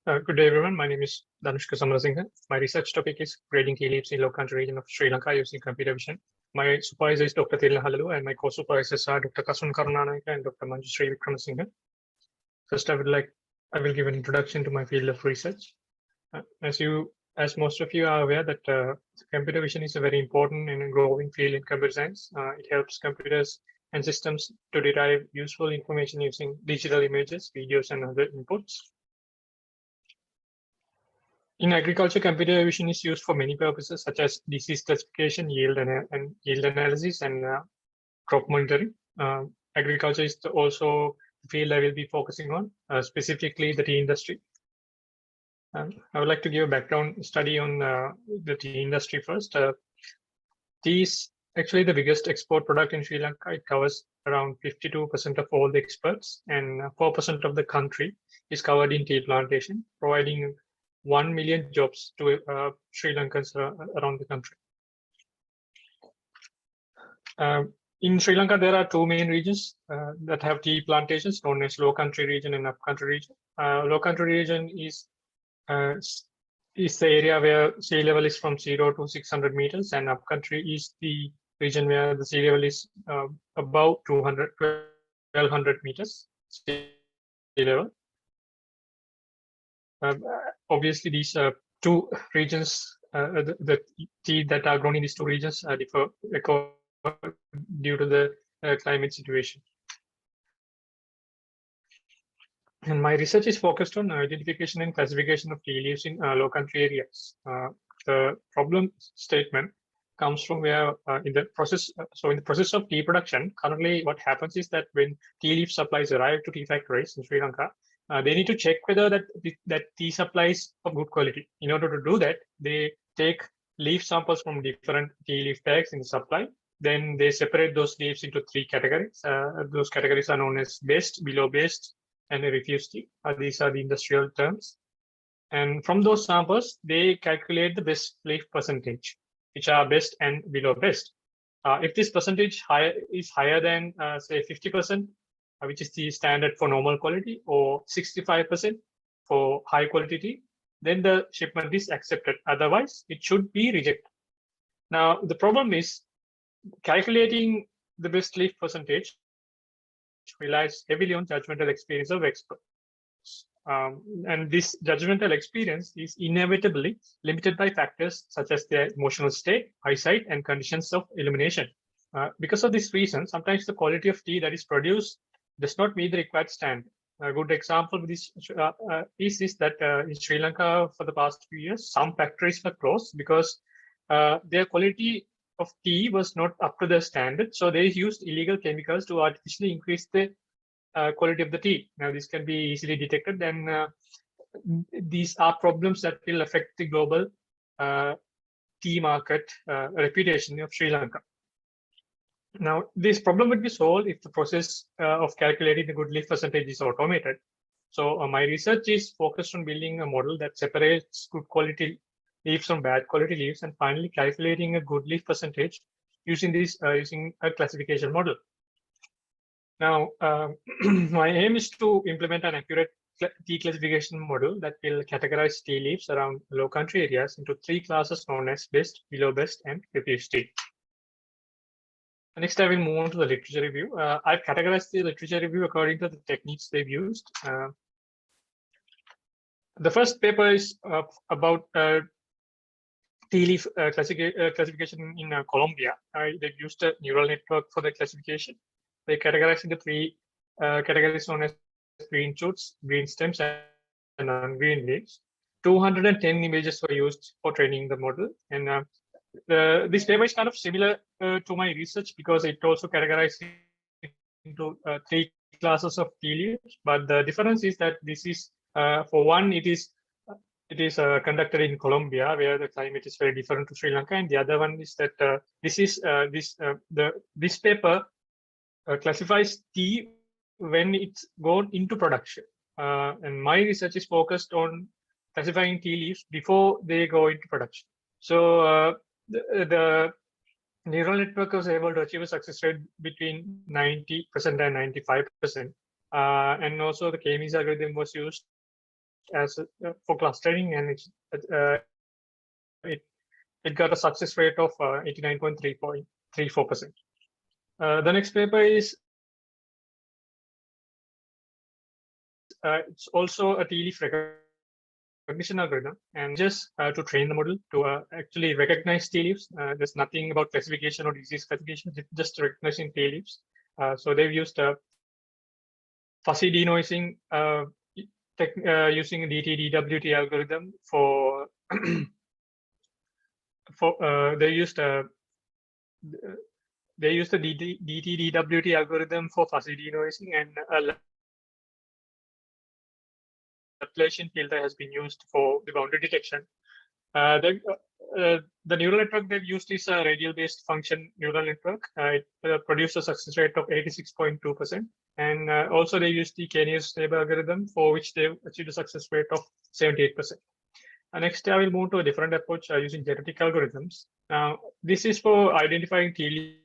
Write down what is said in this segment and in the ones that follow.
Good day, everyone. My name is Dhanushka Samarasinghe. My research topic is grading tea leaves in low country region of Sri Lanka using computer vision. My supervisor is Dr. Thilna Halalu, and my co-supervisors are Dr. Kasun Karunanayake and Dr. Manjushree Vikramasinghe. First, I will give an introduction to my field of research. As most of you are aware, that computer vision is a very important and growing field in computer science. It helps computers and systems to derive useful information using digital images, videos, and other inputs. In agriculture, computer vision is used for many purposes, such as disease classification, yield analysis, and crop monitoring. Agriculture is also the field I will be focusing on, specifically the tea industry. I would like to give a background study on the tea industry first. Tea is actually the biggest export product in Sri Lanka. It covers around 52% of all the exports, and 4% of the country is covered in tea plantation, providing 1 million jobs to Sri Lankans around the country. In Sri Lanka, there are two main regions that have tea plantations, known as low country region and upcountry region. Low country region is the area where sea level is from 0 to 600 meters, and upcountry is the region where the sea level is above 1200 meters sea level. Obviously, these two regions, the tea that are grown in these two regions differ due to the climate situation. And my research is focused on identification and classification of tea leaves in low country areas. The problem statement comes from where in the process of tea production, currently what happens is that when tea leaf supplies arrive to tea factories in Sri Lanka, they need to check whether that tea supply is of good quality. In order to do that, they take leaf samples from different tea leaf bags in the supply. Then they separate those leaves into three categories. Those categories are known as best, below best, and a refuse tea. These are the industrial terms. And from those samples, they calculate the best leaf percentage, which are best and below best. If this percentage is higher than, say, 50%, which is the standard for normal quality, or 65% for high quality tea, then the shipment is accepted. Otherwise, it should be rejected. Now, the problem is calculating the best leaf percentage relies heavily on judgmental experience of experts. And this judgmental experience is inevitably limited by factors such as their emotional state, eyesight, and conditions of illumination. Because of this reason, sometimes the quality of tea that is produced does not meet the required standard. A good example of this is that in Sri Lanka, for the past few years, some factories were closed because their quality of tea was not up to the standard. So they used illegal chemicals to artificially increase the quality of the tea. Now, this can be easily detected, and these are problems that will affect the global tea market reputation of Sri Lanka. Now, this problem would be solved if the process of calculating the good leaf percentage is automated. So my research is focused on building a model that separates good quality leaves from bad quality leaves, and finally calculating a good leaf percentage using a classification model. Now, my aim is to implement an accurate tea classification model that will categorize tea leaves around low country areas into three classes known as best, below best, and refuse tea. Next, I will move on to the literature review. I've categorized the literature review according to the techniques they've used. The first paper is about tea leaf classification in Colombia. They've used a neural network for the classification. They categorize into three categories known as green shoots, green stems, and non-green leaves. 210 images were used for training the model, and this paper is kind of similar to my research because it also categorized into three classes of tea leaves. But the difference is that this is, for one, it is conducted in Colombia, where the climate is very different to Sri Lanka, and the other one is that this paper classifies tea when it's gone into production, and my research is focused on classifying tea leaves before they go into production. So the neural network was able to achieve a success rate between 90% and 95%, and also the K-means algorithm was used as for clustering, and it got a success rate of 89.34%. The next paper is it's also a T-leaf recognition algorithm, and just to train the model to actually recognize tea leaves. There's nothing about classification or disease classification, just recognizing tea leaves. So they've used fuzzy denoising using a DT-DWT algorithm for they used the DT-DWT algorithm for fuzzy denoising, and a Laplacian filter has been used for the boundary detection. The neural network they've used is a radial-based function neural network. It produced a success rate of 86.2%. And also they used the K-nearest stable algorithm, for which they achieved a success rate of 78%. Next, I will move to a different approach using genetic algorithms. Now, this is for identifying tea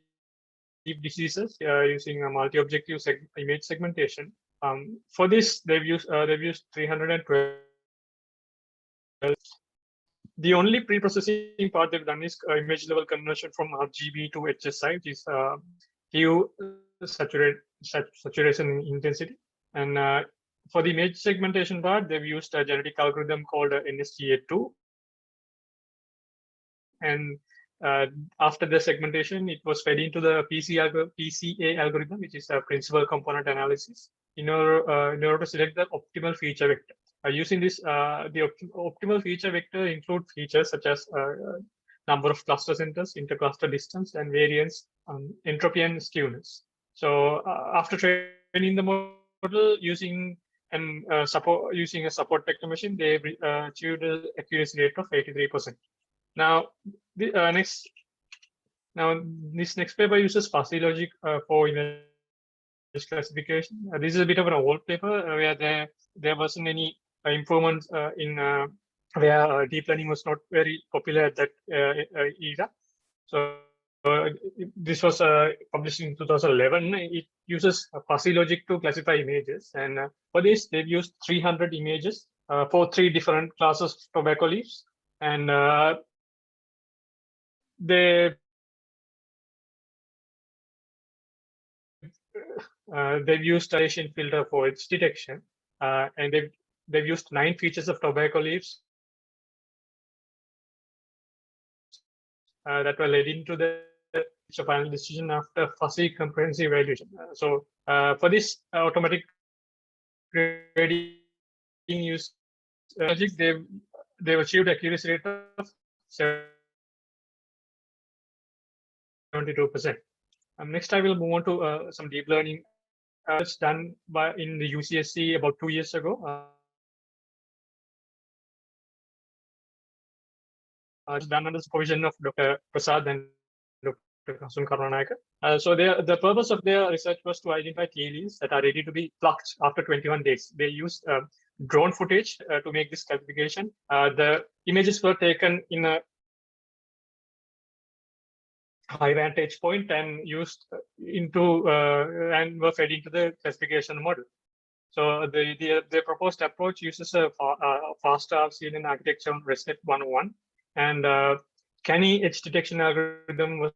leaf diseases using a multi-objective image segmentation. For this, they've used 312. The only pre-processing part they've done is image level conversion from RGB to HSI, which is hue, saturation intensity. And for the image segmentation part, they've used a genetic algorithm called NSGA2. And after the segmentation, it was fed into the PCA algorithm, which is a principal component analysis, in order to select the optimal feature vector. Using this, the optimal feature vector include features such as number of cluster centers, intercluster distance, and variance, entropy, and skewness. So after training the model using a support vector machine, they achieved an accuracy rate of 83%. Now, this next paper uses fuzzy logic for image classification. This is a bit of an old paper where there wasn't any improvements in where deep learning was not very popular at that era. So this was published in 2011. It uses fuzzy logic to classify images, and for this they've used 300 images for 3 different classes of tobacco leaves, and they've used a Laplacian filter for its detection, and they've used 9 features of tobacco leaves that were led into the final decision after fuzzy comprehensive evaluation. So for this automatic grading use logic, they've achieved accuracy rate of 72%. Next, I will move on to some deep learning done in the UCSC about 2 years ago. It's done under the supervision of Dr. Prasad and Dr. Kasun Karunanayake. So the purpose of their research was to identify tea leaves that are ready to be plucked after 21 days. They used drone footage to make this classification. The images were taken in a high vantage point and used into and were fed into the classification model. So the proposed approach uses a faster RCNN architecture on ResNet 101, and canny edge detection algorithm was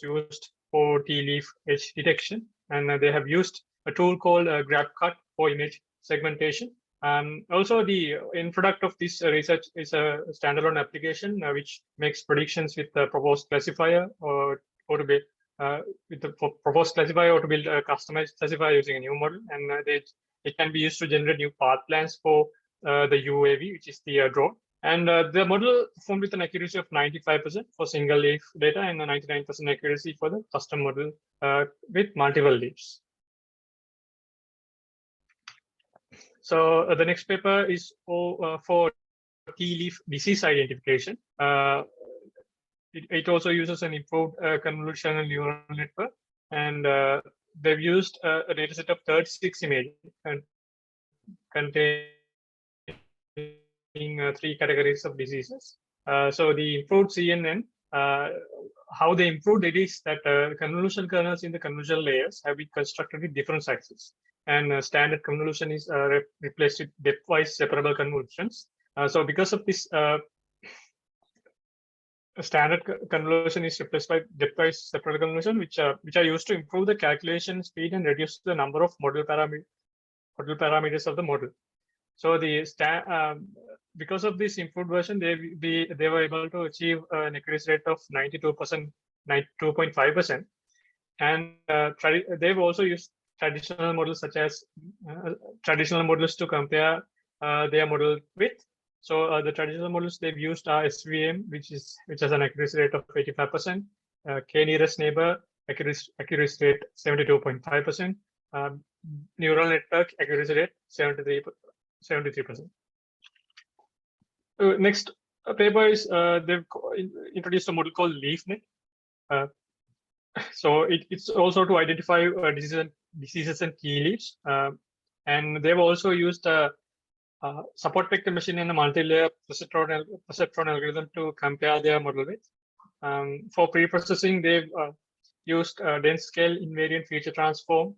used for tea leaf edge detection, and they have used a tool called GrabCut for image segmentation. Also, the end product of this research is a standalone application which makes predictions with the proposed classifier or to build with the proposed classifier or to build a customized classifier using a new model, and it can be used to generate new path plans for the UAV, which is the drone. And the model performed with an accuracy of 95% for single leaf data and a 99% accuracy for the custom model with multiple leaves. So the next paper is for tea leaf disease identification. It also uses an improved convolutional neural network, and they've used a dataset of 36 images and containing 3 categories of diseases. So the improved CNN, how they improved it is that convolutional kernels in the convolutional layers have been constructed with different sizes. and standard convolution is replaced with depth-wise separable convolutions. So because of this, standard convolution is replaced by depth-wise separable convolution, which are used to improve the calculation speed and reduce the number of model parameters of the model. So the because of this improved version, they were able to achieve an accuracy rate of 92%, 92.5%, and they've also used traditional models such as traditional models to compare their model with. So the traditional models they've used are SVM, which has an accuracy rate of 85%, k-nearest neighbor accuracy rate 72.5%, neural network accuracy rate 73%. Next paper is they've introduced a model called LeafNet. So it's also to identify diseases and key leaves, and they've also used support vector machine and a multi-layer perceptron algorithm to compare their model with. For pre-processing, they've used dense scale invariant feature transform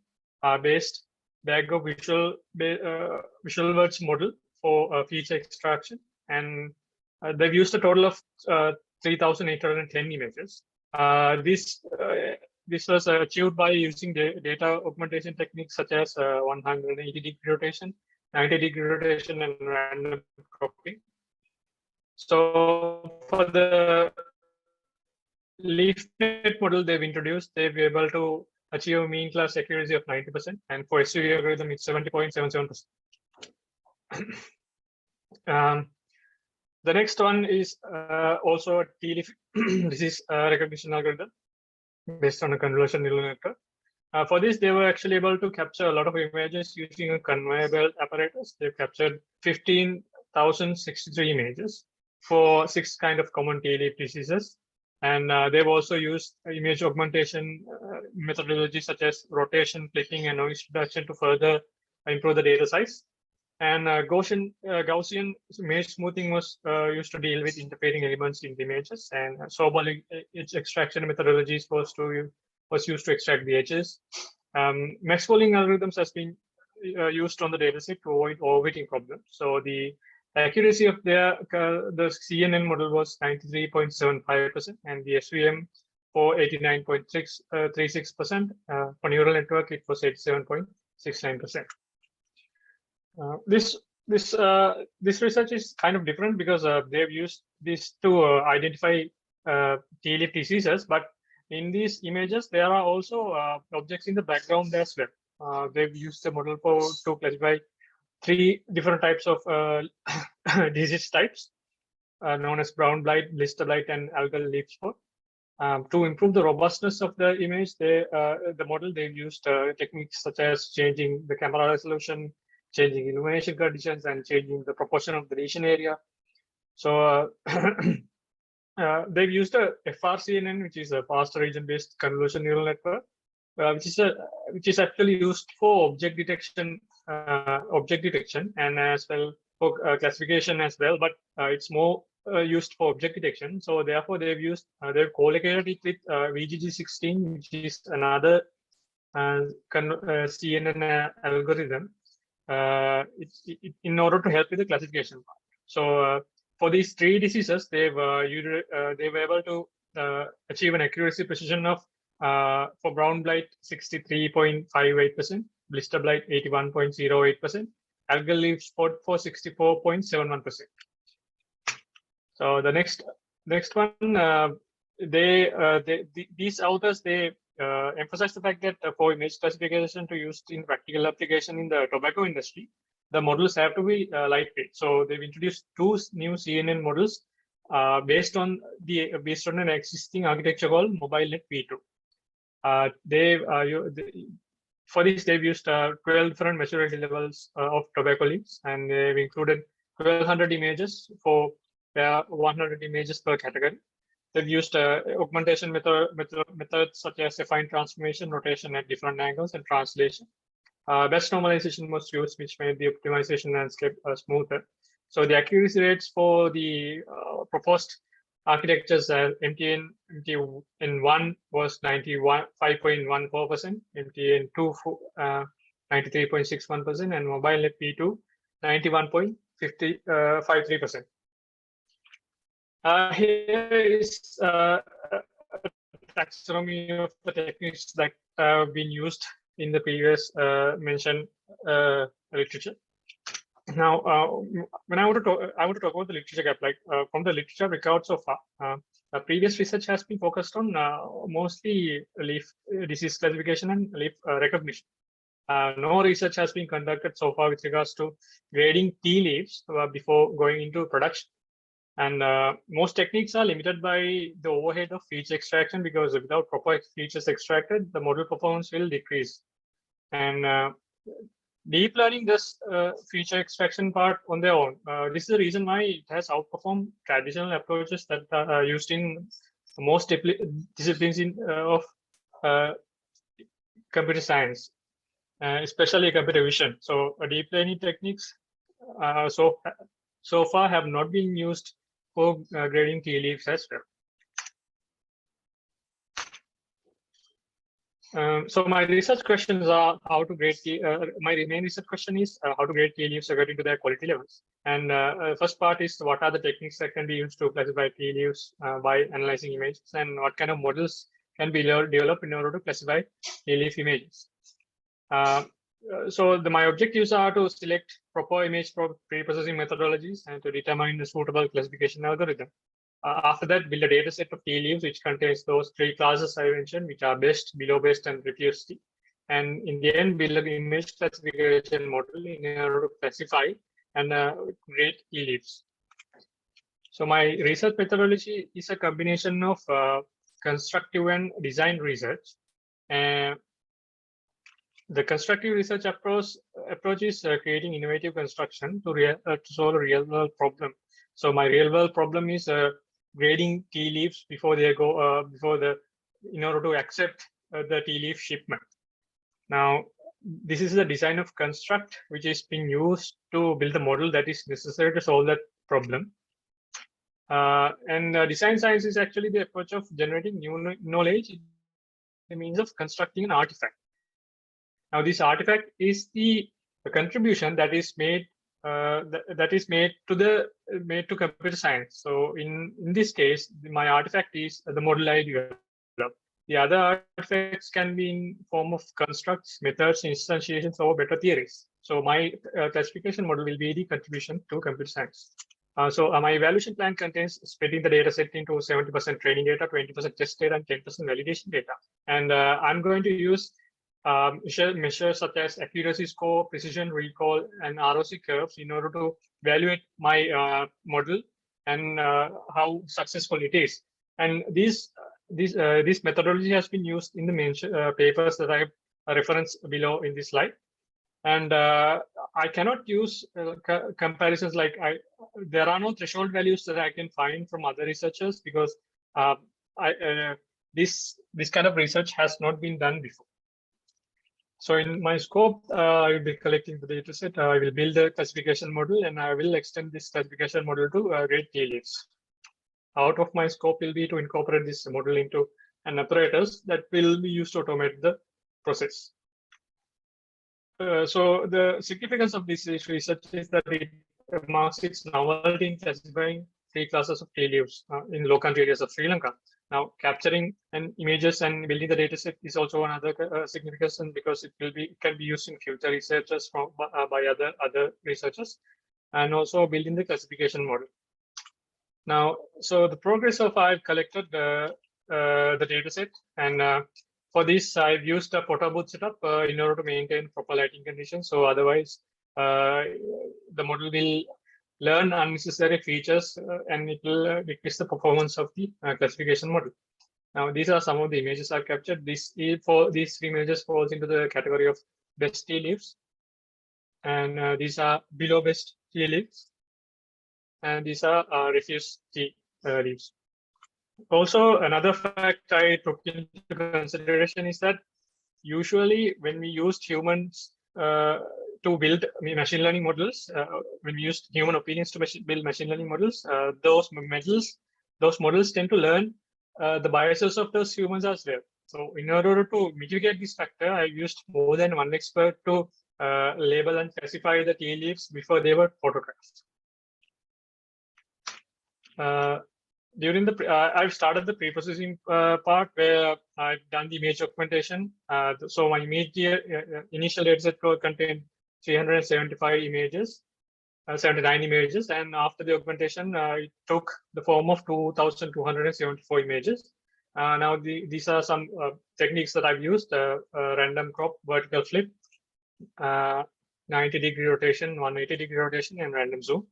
based bag of visual words model for feature extraction, and they've used a total of 3,810 images. This was achieved by using data augmentation techniques such as 180-degree rotation, 90-degree rotation, and random cropping. So for the LeafNet model they've introduced, they'll be able to achieve a mean class accuracy of 90%, and for SUV algorithm it's 70.77%. The next one is also a TLEAF disease recognition algorithm based on a convolutional neural network. For this, they were actually able to capture a lot of images using a conveyor belt apparatus. They've captured 15,063 images for 6 kind of common TLEAF diseases. And they've also used image augmentation methodologies such as rotation, flipping, and noise reduction to further improve the data size. And Gaussian image smoothing was used to deal with interfering elements in the images, and Sobol edge extraction methodologies was used to extract the edges. Max pooling algorithms has been used on the dataset to avoid overfitting problems. So the accuracy of the CNN model was 93.75%, and the SVM for 89.36%. For neural network, it was 87.69%. This research is kind of different because they've used this to identify TLEAF diseases, but in these images there are also objects in the background as well. They've used the model to classify 3 different types of disease types known as brown blight, blister blight, and algal leaf spot. To improve the robustness of the image, the model they've used techniques such as changing the camera resolution, changing illumination conditions, and changing the proportion of the lesion area. So they've used a FRCNN, which is a fast region-based convolution neural network, which is actually used for object detection and as well for classification as well, but it's more used for object detection. So therefore, they've co-located it with VGG16, which is another CNN algorithm. In order to help with the classification part. So for these 3 diseases, they were able to achieve an accuracy precision of for brown blight 63.58%, blister blight 81.08%, algal leaf spot for 64.71%. So the next one, these authors emphasize the fact that for image classification to use in practical application in the tobacco industry, the models have to be lightweight. So they've introduced 2 new CNN models based on an existing architecture called MobileNet V2. For this, they've used 12 different maturity levels of tobacco leaves, and they've included 1,200 images for 100 images per category. They've used augmentation methods such as affine transformation, rotation at different angles, and translation. Best normalization was used, which made the optimization landscape smoother. So the accuracy rates for the proposed architectures MTN1 was 95.14%, MTN2 93.61%, and mobile net P2, 91.53%. Here is a taxonomy of the techniques that have been used in the previous mentioned literature. Now, when I want to talk about the literature gap. Like from the literature record so far, previous research has been focused on mostly leaf disease classification and leaf recognition. No research has been conducted so far with regards to grading tea leaves before going into production. And most techniques are limited by the overhead of feature extraction, because without proper features extracted, the model performance will decrease. And deep learning does feature extraction part on their own. This is the reason why it has outperformed traditional approaches that are used in most disciplines of computer science, especially computer vision. So deep learning techniques so far have not been used for grading tea leaves as well. So my research questions are how to grade my main research question is how to grade tea leaves according to their quality levels. And first part is what are the techniques that can be used to classify tea leaves by analyzing images, and what kind of models can be developed in order to classify tea leaf images. So my objectives are to select proper image pre-processing methodologies and to determine the suitable classification algorithm. After that, build a data set of tea leaves which contains those three classes I mentioned, which are best, below best, and refuse tea. And in the end, build an image classification model in order to classify and grade tea leaves. So my research methodology is a combination of constructive and design research. The constructive research approach is creating innovative construction to solve a real-world problem. So my real-world problem is grading tea leaves before they go in order to accept the tea leaf shipment. Now, this is the design of construct which is being used to build the model that is necessary to solve that problem. And design science is actually the approach of generating new knowledge in the means of constructing an artifact. Now, this artifact is the contribution that is made to computer science. So in this case, my artifact is the model I developed. The other artifacts can be in form of constructs, methods, instantiations, or better theories. So my classification model will be the contribution to computer science. So my evaluation plan contains splitting the data set into 70% training data, 20% test data, and 10% validation data. And I'm going to use measures such as accuracy score, precision recall, and ROC curves in order to evaluate my model and how successful it is. And this methodology has been used in the papers that I have referenced below in this slide. And I cannot use comparisons like there are no threshold values that I can find from other researchers, because this kind of research has not been done before. So in my scope, I will be collecting the data set. I will build a classification model, and I will extend this classification model to grade tea leaves. Out of my scope will be to incorporate this model into an apparatus that will be used to automate the process. So the significance of this research is that it marks its novelty in classifying three classes of tea leaves in low country areas of Sri Lanka. Now, capturing images and building the data set is also another significance, because it can be used in future researches by other researchers, and also building the classification model. Now, so the progress of I've collected the data set, and for this I've used a photo booth setup in order to maintain proper lighting conditions. So otherwise, the model will learn unnecessary features and it will decrease the performance of the classification model. Now, these are some of the images I've captured. These images falls into the category of best tea leaves, and these are below best tea leaves, and these are refuse tea leaves. Also, another fact I took into consideration is that usually when we used humans to build machine learning models, when we used human opinions to build machine learning models, those models tend to learn the biases of those humans as well. So in order to mitigate this factor, I used more than one expert to label and classify the tea leaves before they were photographed. During the I've started the pre-processing part where I've done the image augmentation. So my image initial dataset contained 375 images, 79 images, and after the augmentation, it took the form of 2,274 images. Now these are some techniques that I've used: random crop, vertical flip, 90-degree rotation, 180-degree rotation, and random zoom.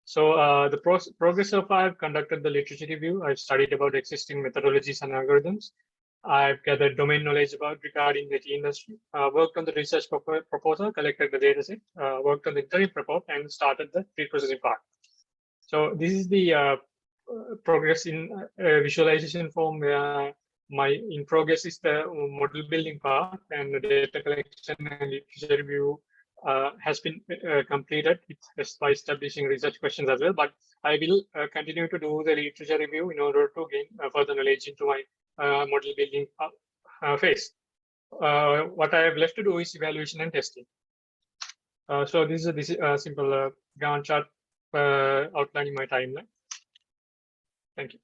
So the progress so far, I've conducted the literature review. I've studied about existing methodologies and algorithms. I've gathered domain knowledge regarding the tea industry, worked on the research proposal, collected the dataset, worked on the interim report, and started the pre-processing part. So this is the progress in visualization form where my in progress is the model building part, and the data collection and literature review has been completed by establishing research questions as well. But I will continue to do the literature review in order to gain further knowledge into my model building phase. What I have left to do is evaluation and testing. So this is a simple Gantt chart outlining my timeline. Thank you.